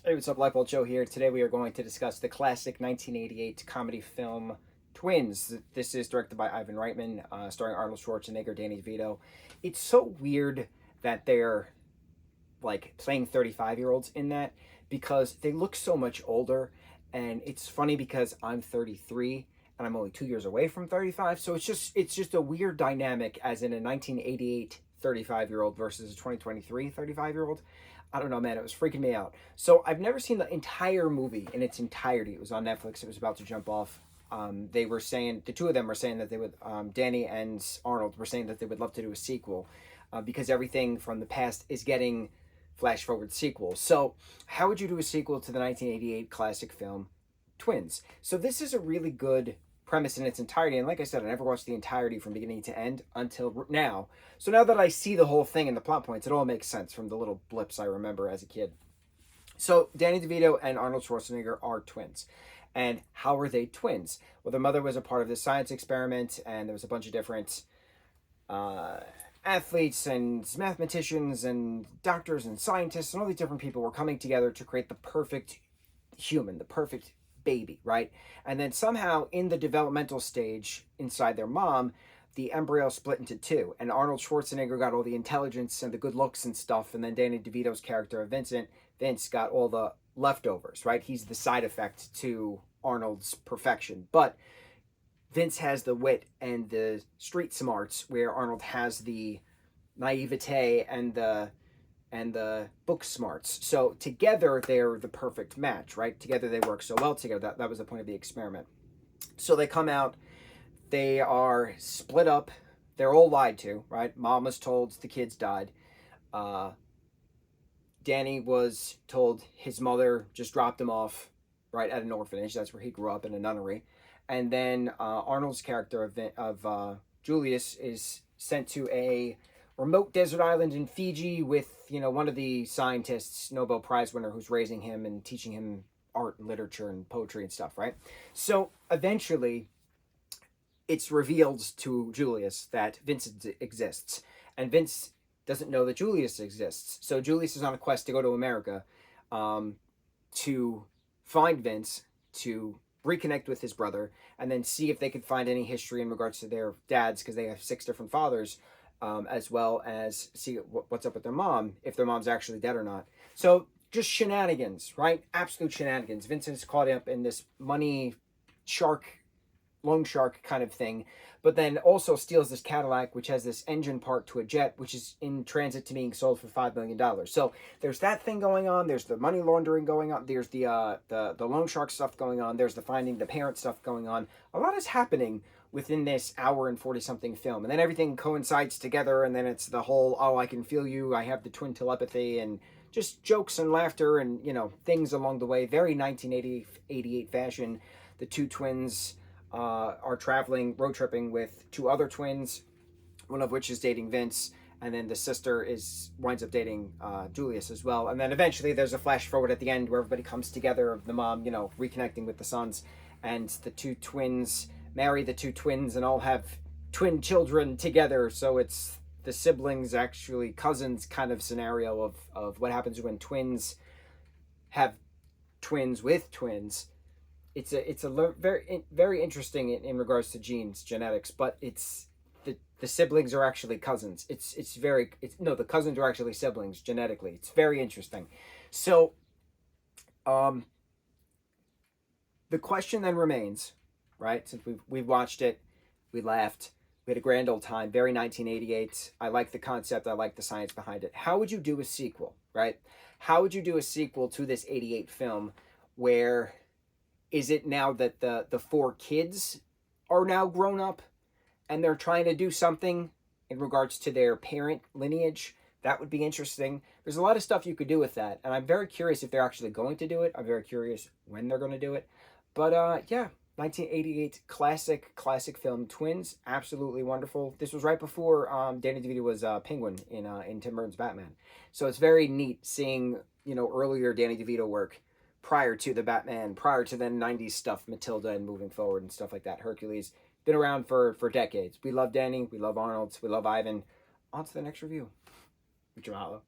Hey, what's up? Lightboltjoe here. Today we are going to discuss the classic 1988 comedy film Twins. This is directed by Ivan Reitman, starring Arnold Schwarzenegger, Danny DeVito. It's so weird that they're like playing 35-year-olds in that because they look so much older. And it's funny because I'm 33 and I'm only 2 years away from 35. So it's just a weird dynamic as in a 1988 35-year-old versus a 2023 35-year-old. I don't know, man. It was freaking me out. So I've never seen the entire movie in its entirety. It was on Netflix. It was about to jump off. They were saying, the two of them were saying that they would, Danny and Arnold were saying that they would love to do a sequel because everything from the past is getting flash forward sequels. So how would you do a sequel to the 1988 classic film Twins? So this is a really good premise in its entirety. And like I said, I never watched the entirety from beginning to end until now. So now that I see the whole thing and the plot points, it all makes sense from the little blips I remember as a kid. So Danny DeVito and Arnold Schwarzenegger are twins. And how are they twins? Well, their mother was a part of this science experiment, and there was a bunch of different uh, athletes and mathematicians and doctors and scientists and all these different people were coming together to create the perfect human, the perfect baby, right? And then somehow in the developmental stage inside their mom, the embryo split into two. And Arnold Schwarzenegger got all the intelligence and the good looks and stuff. And then Danny DeVito's character of Vince got all the leftovers, right? He's the side effect to Arnold's perfection. But Vince has the wit and the street smarts where Arnold has the naivete and the book smarts. So together they're the perfect match, right? Together they work so well together. That was the point of the experiment. So they come out, they are split up, they're all lied to, right? Mom was told the kids died. Uh, Danny was told his mother just dropped him off right at an orphanage. That's where he grew up in a nunnery. And then Arnold's character of Julius is sent to a remote desert island in Fiji with, one of the scientists, Nobel Prize winner, who's raising him and teaching him art and literature and poetry and stuff, right? So eventually it's revealed to Julius that Vincent exists. And Vince doesn't know that Julius exists. So Julius is on a quest to go to America to find Vince, to reconnect with his brother, and then see if they could find any history in regards to their dads, because they have 6 different fathers, as well as see what's up with their mom, if their mom's actually dead or not. So just shenanigans, right? Absolute shenanigans. Vincent's caught up in this money shark, loan shark kind of thing, but then also steals this Cadillac, which has this engine part to a jet, which is in transit to being sold for $5 million. So there's that thing going on. There's the money laundering going on. There's the loan shark stuff going on. There's the finding the parent stuff going on. A lot is happening within this hour and 40 something film, and then everything coincides together, and then it's the whole, oh, I can feel you, I have the twin telepathy, and just jokes and laughter and things along the way. Very 1988 fashion. The two twins are traveling, road tripping with 2 other twins, one of which is dating Vince, and then the sister winds up dating Julius as well. And then eventually there's a flash forward at the end where everybody comes together of the mom, reconnecting with the sons, and the 2 twins marry the 2 twins and all have twin children together. So it's the siblings, actually cousins kind of scenario of what happens when twins have twins with twins. It's a very very interesting in regards to genes, genetics, but it's the siblings are actually cousins. The cousins are actually siblings genetically. It's very interesting. So the question then remains, right? Since we've watched it, we laughed, we had a grand old time. Very 1988. I like the concept. I like the science behind it. How would you do a sequel, right? How would you do a sequel to this 88 film where is it now that the 4 kids are now grown up and they're trying to do something in regards to their parent lineage? That would be interesting. There's a lot of stuff you could do with that, and I'm very curious if they're actually going to do it. I'm very curious when they're going to do it. But yeah, 1988 classic film, Twins, absolutely wonderful. This was right before Danny DeVito was Penguin in Tim Burton's Batman. So it's very neat seeing earlier Danny DeVito work prior to the Batman, prior to the 90s stuff, Matilda and moving forward and stuff like that. Hercules, been around for decades. We love Danny, we love Arnold, we love Ivan. On to the next review. Mucho mahalo.